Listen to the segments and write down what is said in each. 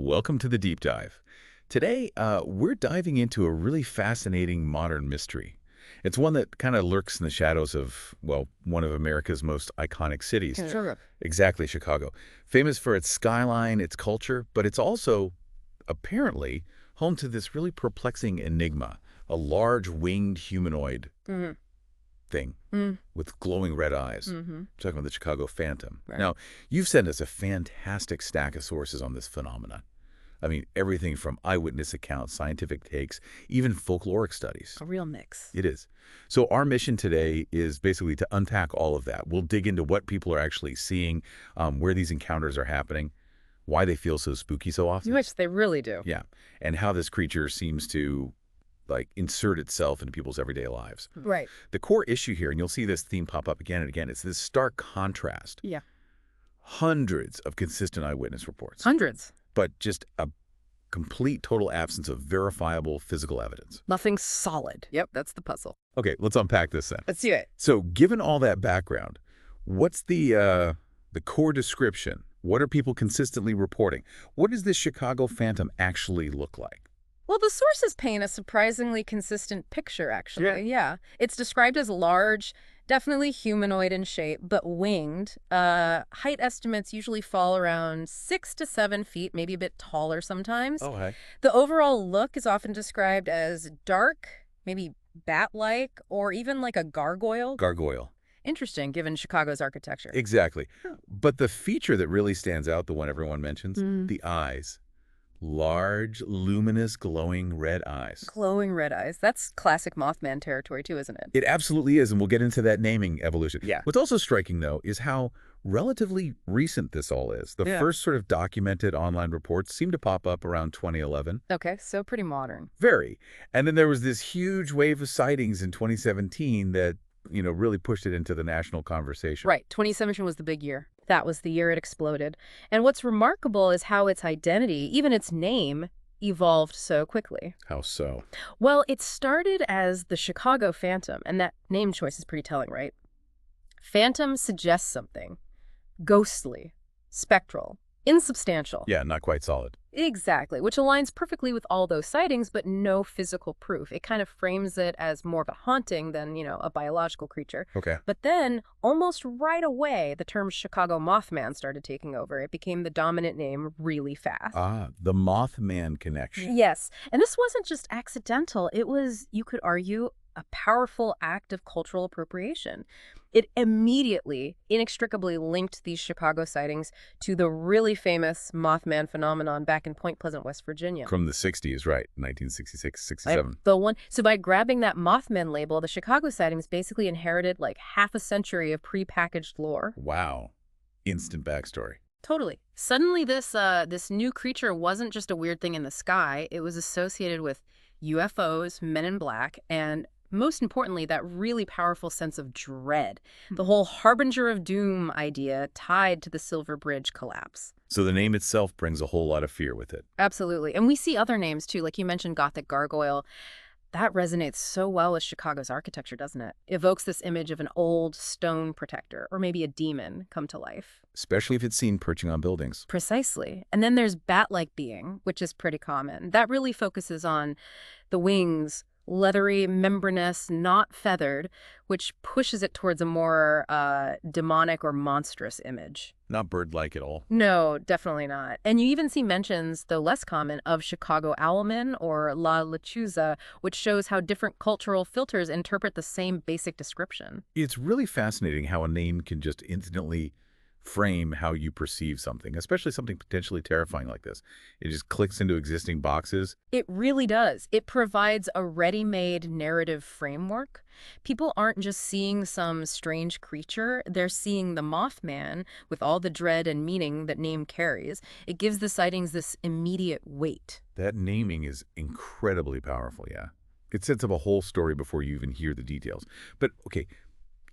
Welcome to the Deep Dive. Today, we're diving into a really fascinating modern mystery. It's one that kind of lurks in the shadows of, well, one of America's most iconic cities. Sure. Exactly, Chicago. Famous for its skyline, its culture, but it's also, apparently, home to this really perplexing enigma, a large winged humanoid thing with glowing red eyes. Talking about the Chicago Phantom. Right. Now, you've sent us a fantastic stack of sources on this phenomenon. I mean, everything from eyewitness accounts, scientific takes, even folkloric studies. A real mix. It is. So our mission today is basically to unpack all of that. We'll dig into what people are actually seeing, where these encounters are happening, why they feel so spooky so often. Which they really do. Yeah, and how this creature seems to, insert itself into people's everyday lives. Right. The core issue here, and you'll see this theme pop up again and again, it's this stark contrast. Yeah. Hundreds of consistent eyewitness reports. Hundreds. But just a complete total absence of verifiable physical evidence. Nothing solid. Yep, that's the puzzle. Okay, let's unpack this then. Let's do it. So given all that background, what's the core description? What are people consistently reporting? What does this Chicago Phantom actually look like? Well, the sources paint a surprisingly consistent picture, actually. Yeah. It's described as large, definitely humanoid in shape, but winged. Height estimates usually fall around 6 to 7 feet, maybe a bit taller sometimes. Oh, hey. The overall look is often described as dark, maybe bat-like, or even like a gargoyle. Gargoyle. Interesting, given Chicago's architecture. Exactly. But the feature that really stands out, the one everyone mentions, the eyes. Large, luminous, glowing red eyes. Glowing red eyes. That's classic Mothman territory, too, isn't it? It absolutely is, and we'll get into that naming evolution. Yeah. What's also striking, though, is how relatively recent this all is. The first sort of documented online reports seem to pop up around 2011. Okay, so pretty modern. Very. And then there was this huge wave of sightings in 2017 that, really pushed it into the national conversation. Right. 2017 was the big year. That was the year it exploded. And what's remarkable is how its identity, even its name, evolved so quickly. How so? Well, it started as the Chicago Phantom, and that name choice is pretty telling, right? Phantom suggests something ghostly, spectral, insubstantial. Yeah, not quite solid. Exactly, which aligns perfectly with all those sightings, but no physical proof. It kind of frames it as more of a haunting than, a biological creature. Okay. But then, almost right away, the term Chicago Mothman started taking over. It became the dominant name really fast. Ah, the Mothman connection. Yes, and this wasn't just accidental. It was, you could argue, a powerful act of cultural appropriation. It immediately, inextricably linked these Chicago sightings to the really famous Mothman phenomenon back in Point Pleasant, West Virginia. From the 60s, right, 1966, 67. The one. So by grabbing that Mothman label, the Chicago sightings basically inherited like half a century of prepackaged lore. Wow. Instant backstory. Totally. Suddenly this new creature wasn't just a weird thing in the sky. It was associated with UFOs, men in black, and most importantly, that really powerful sense of dread. The whole harbinger of doom idea tied to the Silver Bridge collapse. So the name itself brings a whole lot of fear with it. Absolutely. And we see other names, too. Like you mentioned, Gothic Gargoyle. That resonates so well with Chicago's architecture, doesn't it? Evokes this image of an old stone protector, or maybe a demon come to life. Especially if it's seen perching on buildings. Precisely. And then there's bat-like being, which is pretty common. That really focuses on the wings, leathery, membranous, not feathered, which pushes it towards a more demonic or monstrous image. Not bird-like at all. No, definitely not. And you even see mentions, though less common, of Chicago owlman or La Lechuza, which shows how different cultural filters interpret the same basic description. It's really fascinating how a name can just instantly frame how you perceive something, especially something potentially terrifying like this. It just clicks into existing boxes. It really does. It provides a ready-made narrative framework. People aren't just seeing some strange creature, they're seeing the Mothman with all the dread and meaning that name carries. It gives the sightings this immediate weight. That naming is incredibly powerful, yeah. It sets up a whole story before you even hear the details. But, okay,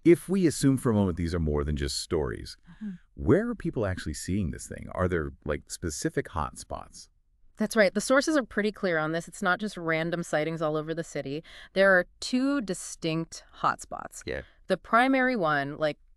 if we assume for a moment these are more than just stories, where are people actually seeing this thing? Are there, specific hot spots? That's right. The sources are pretty clear on this. It's not just random sightings all over the city. There are two distinct hotspots. Yeah. The primary one,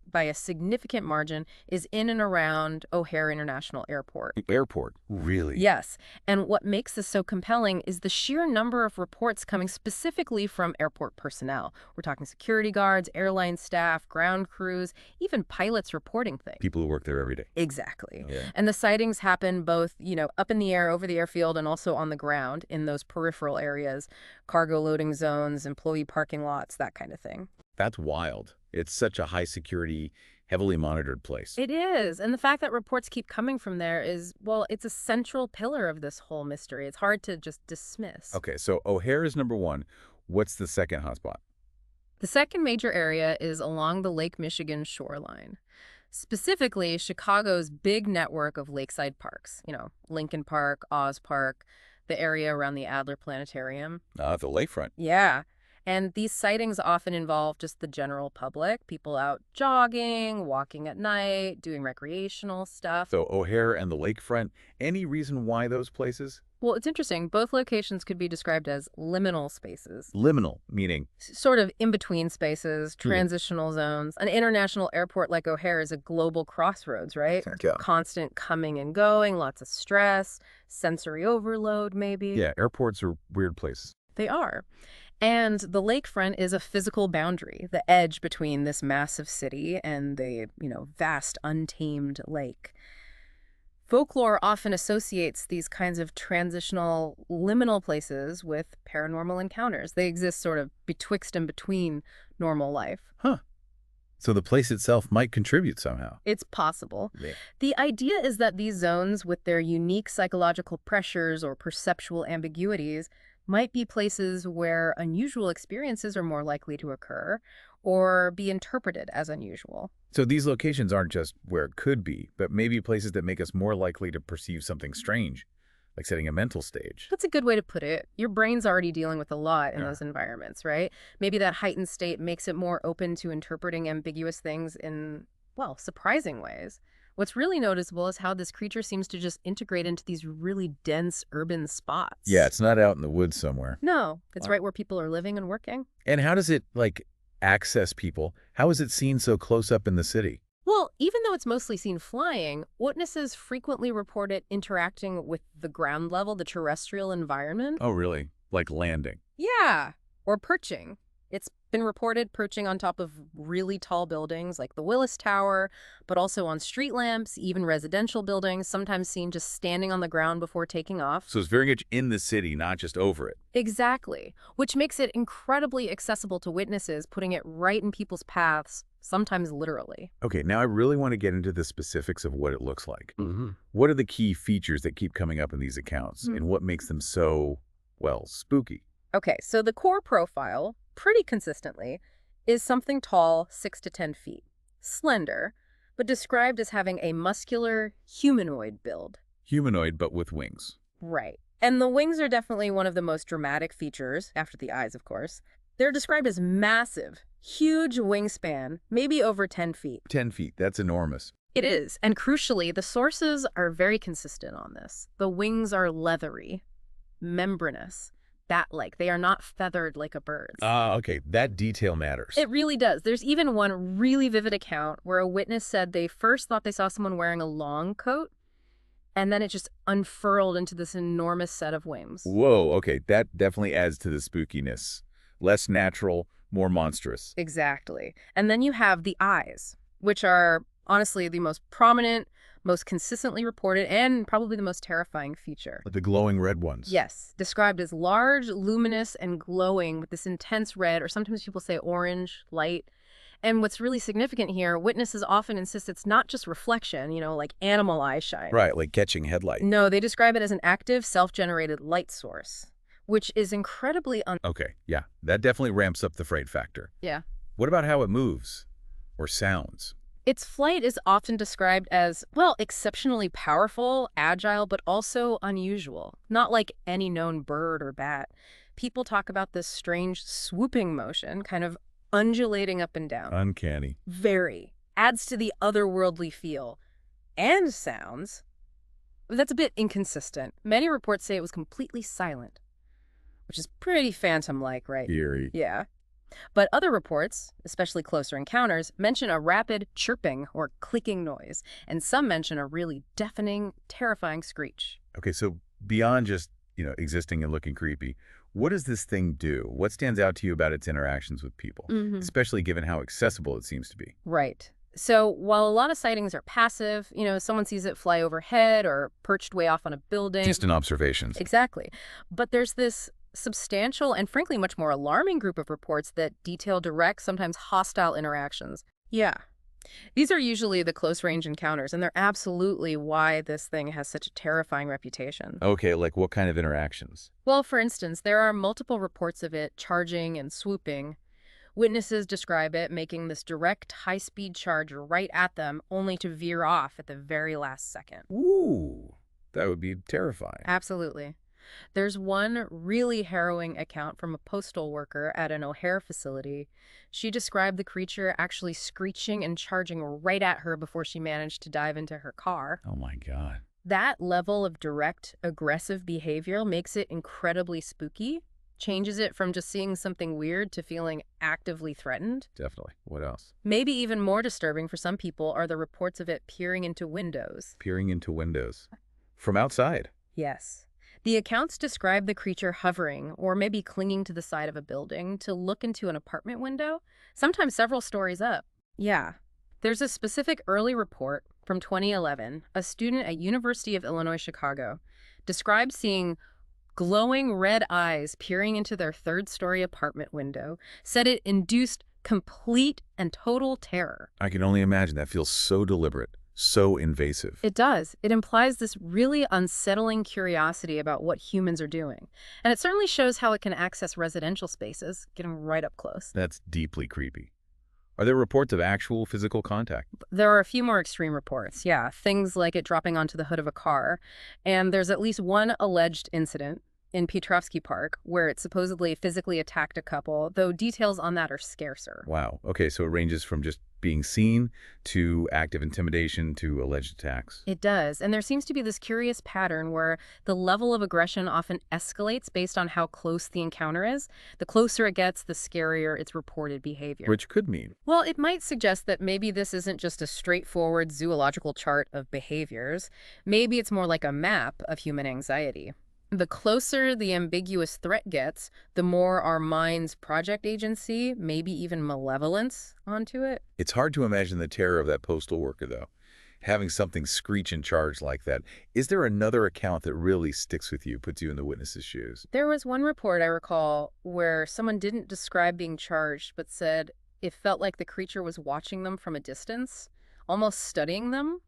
by a significant margin, is in and around O'Hare International Airport. Airport, really? Yes, and what makes this so compelling is the sheer number of reports coming specifically from airport personnel. We're talking security guards, airline staff, ground crews, even pilots reporting things. People who work there every day. Exactly. Yeah. And the sightings happen both, up in the air, over the airfield, and also on the ground in those peripheral areas, cargo loading zones, employee parking lots, that kind of thing. That's wild. It's such a high security, heavily monitored place. It is. And the fact that reports keep coming from there is, well, it's a central pillar of this whole mystery. It's hard to just dismiss. Okay, so O'Hare is number one. What's the second hotspot? The second major area is along the Lake Michigan shoreline. Specifically, Chicago's big network of lakeside parks. Lincoln Park, Oz Park, the area around the Adler Planetarium. The lakefront. Yeah. And these sightings often involve just the general public, people out jogging, walking at night, doing recreational stuff. So O'Hare and the lakefront, any reason why those places? Well, it's interesting. Both locations could be described as liminal spaces. Liminal, meaning? Sort of in-between spaces, transitional zones. An international airport like O'Hare is a global crossroads, right? Yeah. Constant coming and going, lots of stress, sensory overload, maybe. Yeah, airports are weird places. They are. And the lakefront is a physical boundary, the edge between this massive city and the, vast untamed lake. Folklore often associates these kinds of transitional, liminal places with paranormal encounters. They exist sort of betwixt and between normal life. Huh. So the place itself might contribute somehow. It's possible. Yeah. The idea is that these zones, with their unique psychological pressures or perceptual ambiguities, might be places where unusual experiences are more likely to occur or be interpreted as unusual. So these locations aren't just where it could be, but maybe places that make us more likely to perceive something strange, like setting a mental stage. That's a good way to put it. Your brain's already dealing with a lot in those environments, right? Maybe that heightened state makes it more open to interpreting ambiguous things in, surprising ways. What's really noticeable is how this creature seems to just integrate into these really dense urban spots. Yeah, it's not out in the woods somewhere. No, it's right where people are living and working. And how does it, access people? How is it seen so close up in the city? Well, even though it's mostly seen flying, witnesses frequently report it interacting with the ground level, the terrestrial environment. Oh, really? Like landing? Yeah, or perching. It's been reported perching on top of really tall buildings like the Willis Tower, but also on street lamps, even residential buildings, sometimes seen just standing on the ground before taking off. So it's very much in the city, not just over it. Exactly, which makes it incredibly accessible to witnesses, putting it right in people's paths, sometimes literally. Okay, now I really want to get into the specifics of what it looks like. What are the key features that keep coming up in these accounts, and what makes them so, spooky? Okay, so the core profile, pretty consistently, is something tall, 6 to 10 feet, slender, but described as having a muscular humanoid build. Humanoid, but with wings. Right. And the wings are definitely one of the most dramatic features, after the eyes, of course. They're described as massive, huge wingspan, maybe over 10 feet. 10 feet, that's enormous. It is. And crucially, the sources are very consistent on this. The wings are leathery, membranous, bat-like. They are not feathered like a bird's. Okay. That detail matters. It really does. There's even one really vivid account where a witness said they first thought they saw someone wearing a long coat, and then it just unfurled into this enormous set of wings. Whoa, okay. That definitely adds to the spookiness. Less natural, more monstrous. Exactly. And then you have the eyes, which are honestly the most prominent, most consistently reported, and probably the most terrifying feature. The glowing red ones. Yes, described as large, luminous, and glowing with this intense red, or sometimes people say orange, light. And what's really significant here, witnesses often insist it's not just reflection, like animal eye shine. Right, like catching headlight. No, they describe it as an active, self-generated light source, which is incredibly Okay, yeah, that definitely ramps up the fright factor. Yeah. What about how it moves or sounds? Its flight is often described as, exceptionally powerful, agile, but also unusual. Not like any known bird or bat. People talk about this strange swooping motion, kind of undulating up and down. Uncanny. Very. Adds to the otherworldly feel. And sounds. But that's a bit inconsistent. Many reports say it was completely silent, which is pretty phantom-like, right? Eerie. Yeah. But other reports, especially closer encounters, mention a rapid chirping or clicking noise, and some mention a really deafening, terrifying screech. Okay, so beyond just, existing and looking creepy, what does this thing do? What stands out to you about its interactions with people, especially given how accessible it seems to be? Right. So while a lot of sightings are passive, someone sees it fly overhead or perched way off on a building. Distant observations. Exactly. But there's this substantial and frankly much more alarming group of reports that detail direct, sometimes hostile interactions. Yeah. These are usually the close-range encounters, and they're absolutely why this thing has such a terrifying reputation. Okay, like what kind of interactions? Well, for instance, there are multiple reports of it charging and swooping. Witnesses describe it making this direct, high-speed charge right at them, only to veer off at the very last second. Ooh, that would be terrifying. Absolutely. There's one really harrowing account from a postal worker at an O'Hare facility. She described the creature actually screeching and charging right at her before she managed to dive into her car. Oh my God. That level of direct, aggressive behavior makes it incredibly spooky, changes it from just seeing something weird to feeling actively threatened. Definitely. What else? Maybe even more disturbing for some people are the reports of it peering into windows. Peering into windows. From outside. Yes. The accounts describe the creature hovering or maybe clinging to the side of a building to look into an apartment window, sometimes several stories up. Yeah. There's a specific early report from 2011. A student at University of Illinois, Chicago, described seeing glowing red eyes peering into their third-story apartment window, said it induced complete and total terror. I can only imagine. That feels so deliberate, so invasive. It does. It implies this really unsettling curiosity about what humans are doing. And it certainly shows how it can access residential spaces, getting right up close. That's deeply creepy. Are there reports of actual physical contact? There are a few more extreme reports, yeah. Things like it dropping onto the hood of a car. And there's at least one alleged incident in Petrovsky Park where it supposedly physically attacked a couple, though details on that are scarcer. Wow. Okay, so it ranges from just being seen to active intimidation to alleged attacks. It does, and there seems to be this curious pattern where the level of aggression often escalates based on how close the encounter is. The closer it gets, the scarier its reported behavior. Which could mean? Well, it might suggest that maybe this isn't just a straightforward zoological chart of behaviors. Maybe it's more like a map of human anxiety. The closer the ambiguous threat gets, the more our minds project agency, maybe even malevolence, onto it. It's hard to imagine the terror of that postal worker, though. Having something screech and charge like that. Is there another account that really sticks with you, puts you in the witness's shoes? There was one report I recall where someone didn't describe being charged, but said it felt like the creature was watching them from a distance, almost studying them.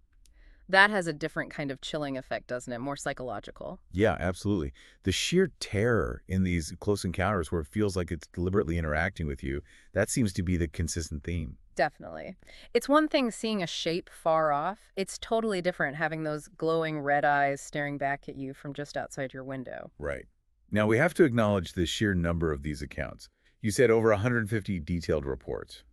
That has a different kind of chilling effect, doesn't it? More psychological. Yeah, absolutely. The sheer terror in these close encounters where it feels like it's deliberately interacting with you, that seems to be the consistent theme. Definitely. It's one thing seeing a shape far off. It's totally different having those glowing red eyes staring back at you from just outside your window. Right. Now, we have to acknowledge the sheer number of these accounts. You said over 150 detailed reports,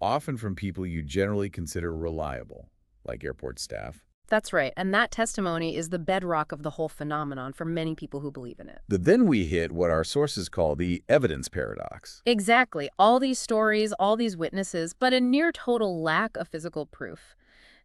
often from people you generally consider reliable, like airport staff. That's right, and that testimony is the bedrock of the whole phenomenon for many people who believe in it. Then we hit what our sources call the evidence paradox. Exactly. All these stories, all these witnesses, but a near total lack of physical proof.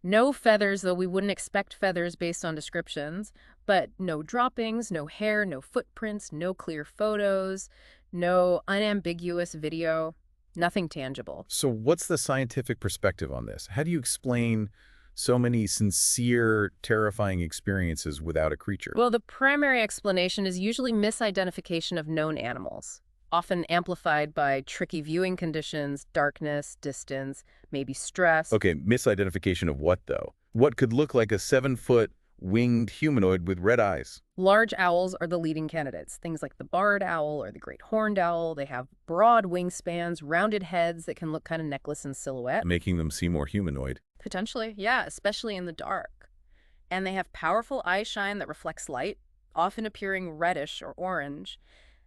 No feathers, though we wouldn't expect feathers based on descriptions, but no droppings, no hair, no footprints, no clear photos, no unambiguous video, nothing tangible. So what's the scientific perspective on this? How do you explain so many sincere, terrifying experiences without a creature? Well, the primary explanation is usually misidentification of known animals, often amplified by tricky viewing conditions, darkness, distance, maybe stress. Okay, misidentification of what, though? What could look like a 7-foot winged humanoid with red eyes? Large owls are the leading candidates. Things like the barred owl or the great horned owl. They have broad wingspans, rounded heads that can look kind of necklace in silhouette. Making them seem more humanoid. Potentially, yeah, especially in the dark. And they have powerful eye shine that reflects light, often appearing reddish or orange.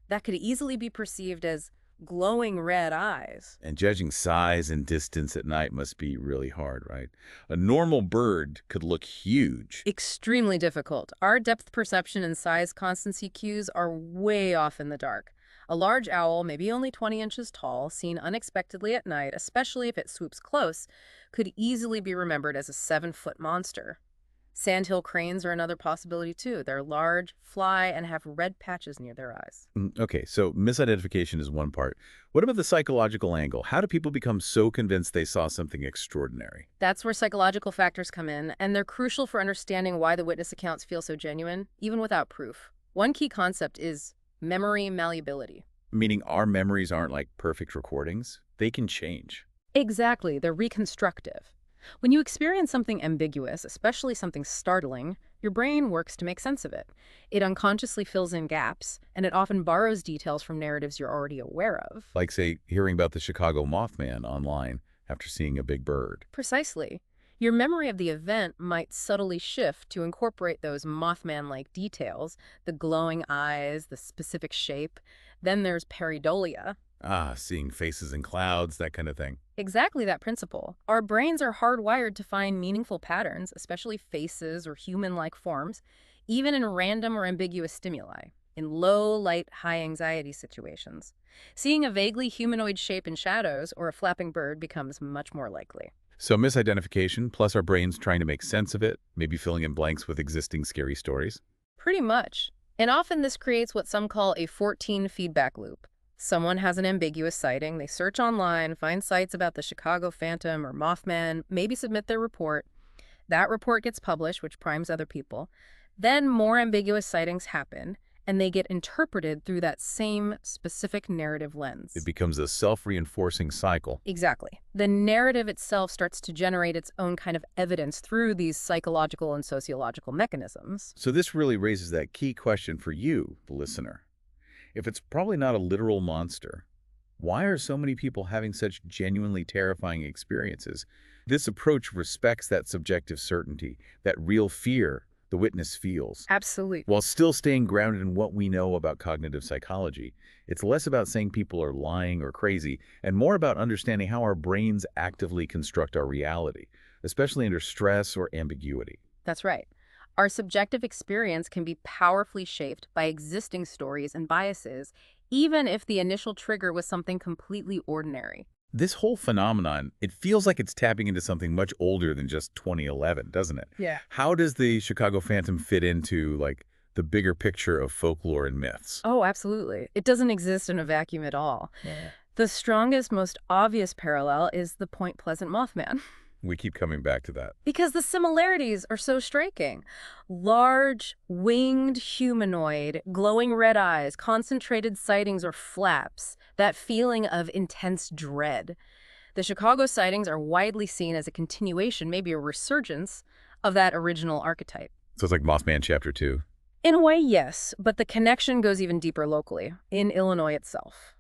That could easily be perceived as glowing red eyes. And judging size and distance at night must be really hard, right? A normal bird could look huge. Extremely difficult. Our depth perception and size constancy cues are way off in the dark. A large owl, maybe only 20 inches tall, seen unexpectedly at night, especially if it swoops close, could easily be remembered as a 7-foot monster. Sandhill cranes are another possibility too. They're large, fly, and have red patches near their eyes. Okay, so misidentification is one part. What about the psychological angle? How do people become so convinced they saw something extraordinary? That's where psychological factors come in, and they're crucial for understanding why the witness accounts feel so genuine, even without proof. One key concept is memory malleability. Meaning our memories aren't like perfect recordings. They can change. Exactly, they're reconstructive. When you experience something ambiguous, especially something startling, your brain works to make sense of it. It unconsciously fills in gaps, and it often borrows details from narratives you're already aware of. Like, say, hearing about the Chicago Mothman online after seeing a big bird. Precisely. Your memory of the event might subtly shift to incorporate those Mothman-like details, the glowing eyes, the specific shape. Then there's pareidolia. Ah, seeing faces in clouds, that kind of thing. Exactly that principle. Our brains are hardwired to find meaningful patterns, especially faces or human-like forms, even in random or ambiguous stimuli, in low-light, high-anxiety situations. Seeing a vaguely humanoid shape in shadows or a flapping bird becomes much more likely. So misidentification, plus our brains trying to make sense of it, maybe filling in blanks with existing scary stories. Pretty much. And often this creates what some call a 14 feedback loop. Someone has an ambiguous sighting, they search online, find sites about the Chicago Phantom or Mothman, maybe submit their report. That report gets published, which primes other people. Then more ambiguous sightings happen, and they get interpreted through that same specific narrative lens. It becomes a self-reinforcing cycle. Exactly. The narrative itself starts to generate its own kind of evidence through these psychological and sociological mechanisms. So this really raises that key question for you, the listener. If it's probably not a literal monster, why are so many people having such genuinely terrifying experiences? This approach respects that subjective certainty, that real fear the witness feels, Absolutely. while still staying grounded in what we know about cognitive psychology. It's less about saying people are lying or crazy, and more about understanding how our brains actively construct our reality, especially under stress or ambiguity. That's right. Our subjective experience can be powerfully shaped by existing stories and biases, even if the initial trigger was something completely ordinary. This whole phenomenon, it feels like it's tapping into something much older than just 2011, doesn't it? Yeah. How does the Chicago Phantom fit into, like, the bigger picture of folklore and myths? Oh, absolutely. It doesn't exist in a vacuum at all. Yeah. The strongest, most obvious parallel is the Point Pleasant Mothman. We keep coming back to that. Because the similarities are so striking. Large, winged humanoid, glowing red eyes, concentrated sightings or flaps, that feeling of intense dread. The Chicago sightings are widely seen as a continuation, maybe a resurgence, of that original archetype. So it's like Mothman Chapter 2. In a way, yes, but the connection goes even deeper locally, in Illinois itself.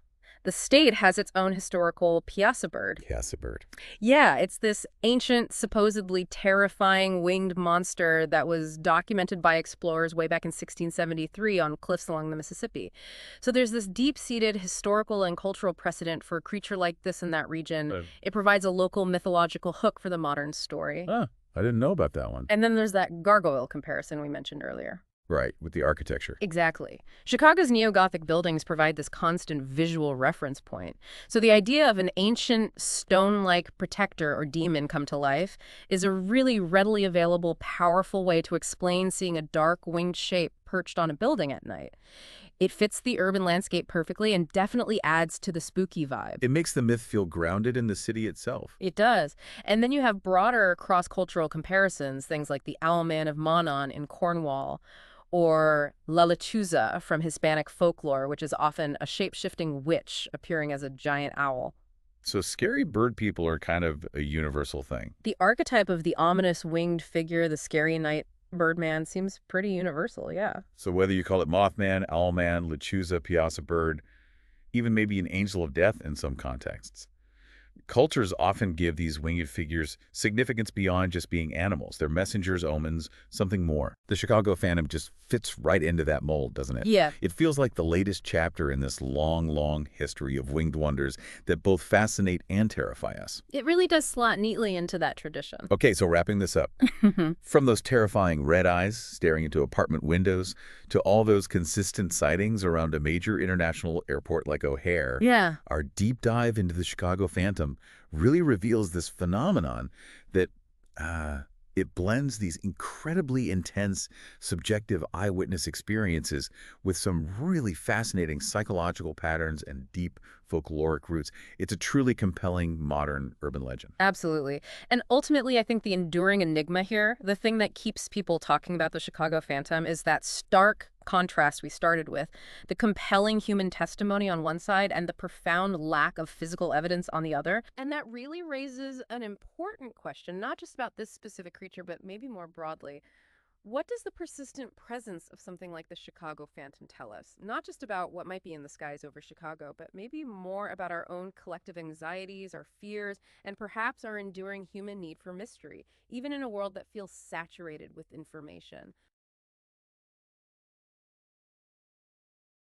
The state has its own historical Piazza bird. Piazza bird. Yeah, it's this ancient, supposedly terrifying winged monster that was documented by explorers way back in 1673 on cliffs along the Mississippi. So there's this deep-seated historical and cultural precedent for a creature like this in that region. It provides a local mythological hook for the modern story. Ah, I didn't know about that one. And then there's that gargoyle comparison we mentioned earlier. Right, with the architecture. Exactly. Chicago's neo-Gothic buildings provide this constant visual reference point. So the idea of an ancient stone-like protector or demon come to life is a really readily available, powerful way to explain seeing a dark winged shape perched on a building at night. It fits the urban landscape perfectly and definitely adds to the spooky vibe. It makes the myth feel grounded in the city itself. It does. And then you have broader cross-cultural comparisons, things like the Owlman of Monon in Cornwall, or La Lechuza from Hispanic folklore, which is often a shape-shifting witch appearing as a giant owl. So scary bird people are kind of a universal thing. The archetype of the ominous winged figure, the scary night birdman, seems pretty universal, yeah. So whether you call it Mothman, Owlman, Lechuza, Piazza bird, even maybe an angel of death in some contexts. Cultures often give these winged figures significance beyond just being animals. They're messengers, omens, something more. The Chicago Phantom just fits right into that mold, doesn't it? Yeah. It feels like the latest chapter in this long, long history of winged wonders that both fascinate and terrify us. It really does slot neatly into that tradition. Okay, so wrapping this up. From those terrifying red eyes staring into apartment windows to all those consistent sightings around a major international airport like O'Hare, Yeah. our deep dive into the Chicago Phantom really reveals this phenomenon that it blends these incredibly intense, subjective eyewitness experiences with some really fascinating psychological patterns and deep folkloric roots. It's a truly compelling modern urban legend. Absolutely. And ultimately, I think the enduring enigma here, the thing that keeps people talking about the Chicago Phantom, is that stark contrast we started with, the compelling human testimony on one side and the profound lack of physical evidence on the other. And that really raises an important question, not just about this specific creature, but maybe more broadly. What does the persistent presence of something like the Chicago Phantom tell us? Not just about what might be in the skies over Chicago, but maybe more about our own collective anxieties, our fears, and perhaps our enduring human need for mystery, even in a world that feels saturated with information.